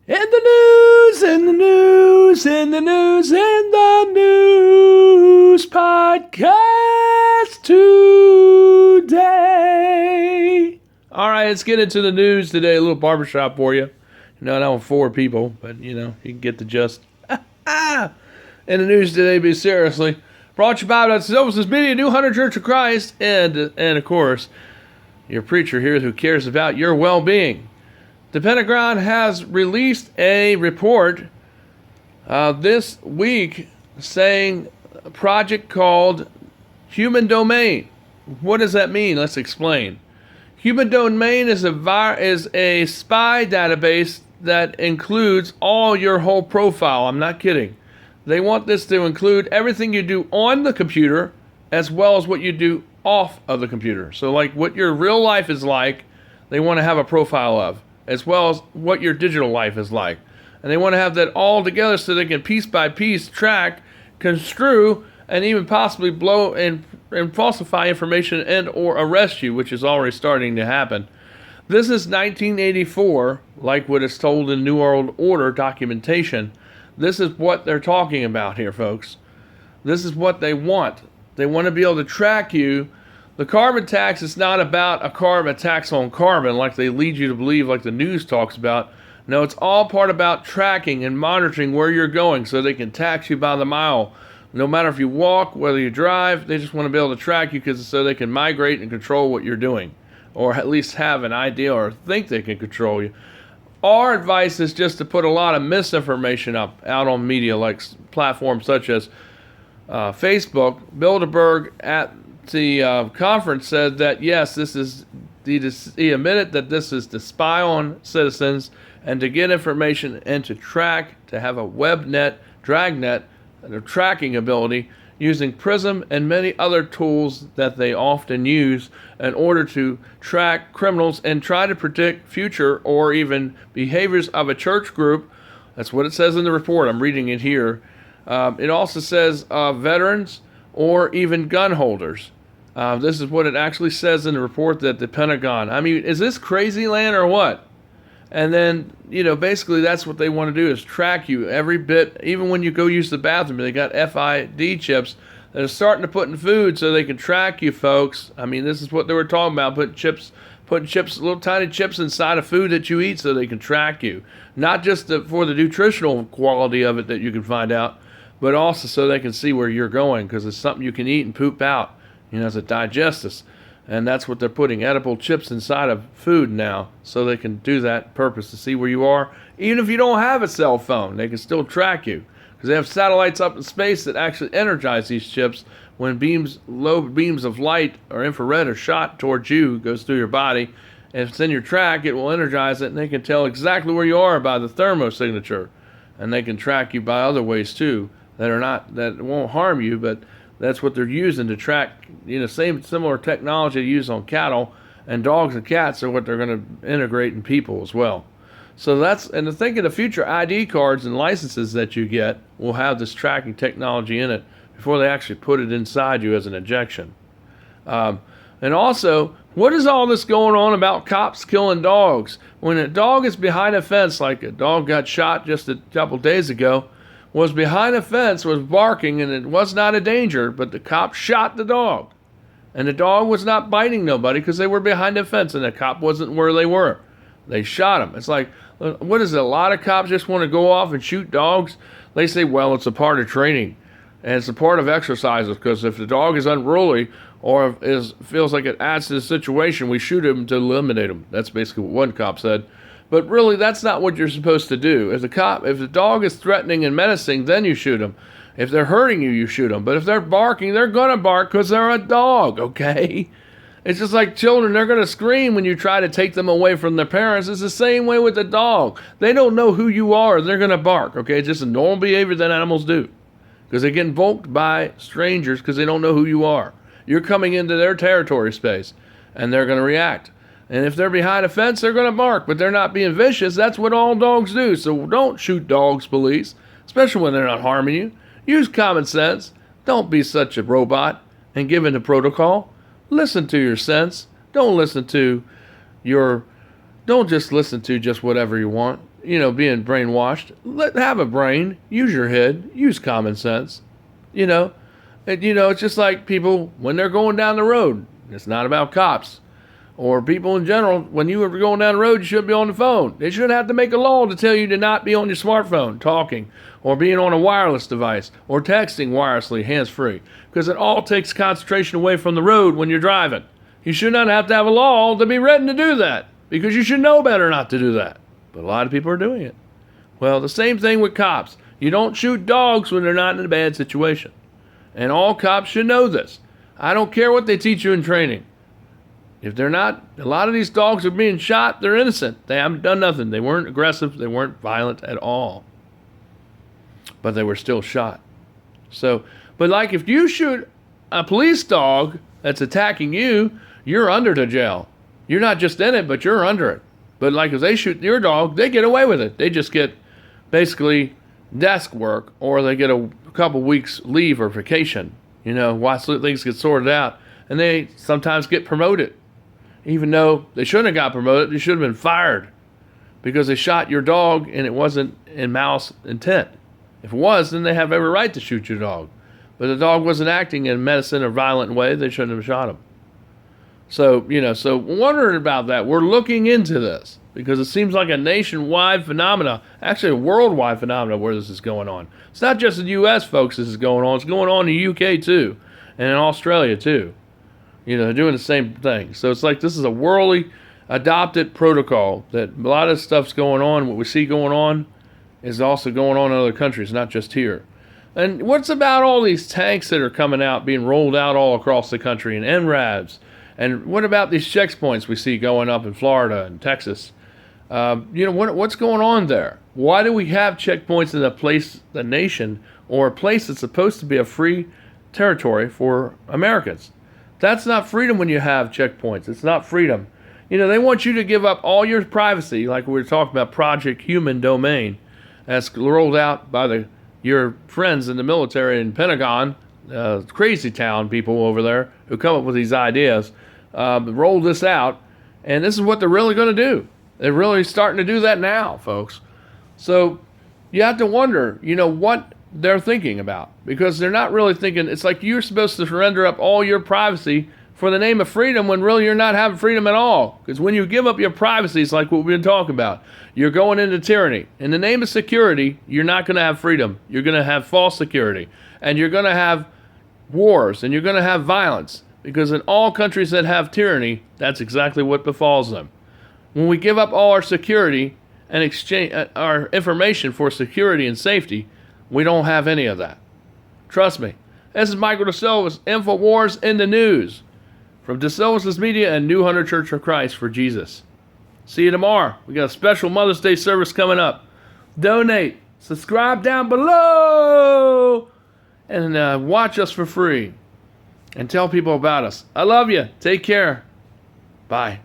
In the news, in the news, in the news, in the news podcast today. All right, let's get into the news today. A little barbershop for you. Not 4 people, but you can get the gist. In the news today, be seriously. Brought to you by DeSilvis Media, New Hunter Church of Christ, and of course, your preacher here who cares about your well-being. The Pentagon has released a report this week saying a project called Human Domain. What does that mean? Let's explain. Human Domain is a spy database that includes all your whole profile. I'm not kidding. They want this to include everything you do on the computer as well as what you do off of the computer. So like what your real life is like, they want to have a profile of, as well as what your digital life is like. And they want to have that all together so they can piece by piece track, construe, and even possibly blow and falsify information and or arrest you, which is already starting to happen. This is 1984, like what is told in New World Order documentation. This is what they're talking about here, folks. This is what they want. They want to be able to track you. The carbon tax is not about a carbon tax on carbon like they lead you to believe, like the news talks about. No, it's all part about tracking and monitoring where you're going so they can tax you by the mile. No matter if you walk, whether you drive, they just want to be able to track you so they can migrate and control what you're doing, or at least have an idea or think they can control you. Our advice is just to put a lot of misinformation out on media like platforms such as Facebook. Bilderberg at the conference said that yes, he admitted that this is to spy on citizens and to get information and to track, to have a web net, dragnet, and a tracking ability using PRISM and many other tools that they often use in order to track criminals and try to predict future or even behaviors of a church group. That's what it says in the report. I'm reading it here. It also says veterans or even gun holders. This is what it actually says in the report that the Pentagon. I mean, is this crazy land or what? And then, basically that's what they want to do is track you every bit. Even when you go use the bathroom, they got FID chips that are starting to put in food so they can track you, folks. I mean, this is what they were talking about, putting chips, little tiny chips inside of food that you eat so they can track you. Not just for the nutritional quality of it that you can find out, but also so they can see where you're going because it's something you can eat and poop out. As a digestus. And that's what they're putting, edible chips inside of food now, so they can do that purpose to see where you are. Even if you don't have a cell phone, they can still track you. Because they have satellites up in space that actually energize these chips when low beams of light or infrared are shot towards you, goes through your body. And if it's in your track, it will energize it, and they can tell exactly where you are by the thermosignature. And they can track you by other ways too, that won't harm you, but that's what they're using to track, similar technology they use on cattle, and dogs and cats are what they're going to integrate in people as well. So and to think of the future ID cards and licenses that you get will have this tracking technology in it before they actually put it inside you as an injection. And also, what is all this going on about cops killing dogs? When a dog is behind a fence, like a dog got shot just a couple days ago, was behind a fence, was barking, and it was not a danger, but the cop shot the dog. And the dog was not biting nobody because they were behind a fence, and the cop wasn't where they were. They shot him. It's like, what is it? A lot of cops just want to go off and shoot dogs. They say, well, it's a part of training, and it's a part of exercises, because if the dog is unruly or feels like it adds to the situation, we shoot him to eliminate him. That's basically what one cop said. But really, that's not what you're supposed to do. If the dog is threatening and menacing, then you shoot them. If they're hurting you, you shoot them. But if they're barking, they're going to bark because they're a dog, okay? It's just like children. They're going to scream when you try to take them away from their parents. It's the same way with the dog. They don't know who you are. They're going to bark, okay? It's just a normal behavior that animals do because they get invoked by strangers because they don't know who you are. You're coming into their territory space, and they're going to react. And if they're behind a fence, they're going to bark, but they're not being vicious. That's what all dogs do. So don't shoot dogs, police, especially when they're not harming you. Use common sense. Don't be such a robot and give in to protocol. Listen to your sense. Don't just listen to just whatever you want. being brainwashed. Have a brain. Use your head. Use common sense. It's just like people when they're going down the road. It's not about cops or people in general. When you are going down the road, you should be on the phone. They shouldn't have to make a law to tell you to not be on your smartphone talking or being on a wireless device or texting wirelessly, hands-free, because it all takes concentration away from the road when you're driving. You should not have to have a law to be written to do that because you should know better not to do that. But a lot of people are doing it. Well, the same thing with cops. You don't shoot dogs when they're not in a bad situation. And all cops should know this. I don't care what they teach you in training. If they're not, a lot of these dogs are being shot, they're innocent. They haven't done nothing. They weren't aggressive. They weren't violent at all. But they were still shot. But like if you shoot a police dog that's attacking you, you're under the jail. You're not just in it, but you're under it. But like if they shoot your dog, they get away with it. They just get basically desk work, or they get a couple weeks leave or vacation, while things get sorted out. And they sometimes get promoted. Even though they shouldn't have got promoted, they should have been fired because they shot your dog and it wasn't in malice intent. If it was, then they have every right to shoot your dog. But the dog wasn't acting in a menacing or violent way, they shouldn't have shot him. So wondering about that, we're looking into this because it seems like a nationwide phenomena, actually a worldwide phenomena where this is going on. It's not just in the U.S., folks, this is going on. It's going on in the U.K. too, and in Australia too. They're doing the same thing. So it's like this is a worldly adopted protocol that a lot of stuff's going on. What we see going on is also going on in other countries, not just here. And what's about all these tanks that are coming out, being rolled out all across the country, and NRAVs? And what about these checkpoints we see going up in Florida and Texas? What's going on there? Why do we have checkpoints in the nation, or a place that's supposed to be a free territory for Americans? That's not freedom when you have checkpoints. It's not freedom. They want you to give up all your privacy, like we were talking about Project Human Domain, that's rolled out by your friends in the military and Pentagon, crazy town people over there who come up with these ideas, roll this out, and this is what they're really going to do. They're really starting to do that now, folks. So you have to wonder, what they're thinking about, because they're not really thinking. It's like you're supposed to surrender up all your privacy for the name of freedom when really you're not having freedom at all. Because when you give up your privacy, it's like what we've been talking about. You're going into tyranny. In the name of security, you're not going to have freedom. You're going to have false security. And you're going to have wars, and you're going to have violence. Because in all countries that have tyranny, that's exactly what befalls them. When we give up all our security and exchange our information for security and safety, we don't have any of that. Trust me. This is Michael DeSilvis, InfoWars in the News, from DeSilvis Media and New Hunter Church of Christ for Jesus. See you tomorrow. We got a special Mother's Day service coming up. Donate. Subscribe down below. And watch us for free. And tell people about us. I love you. Take care. Bye.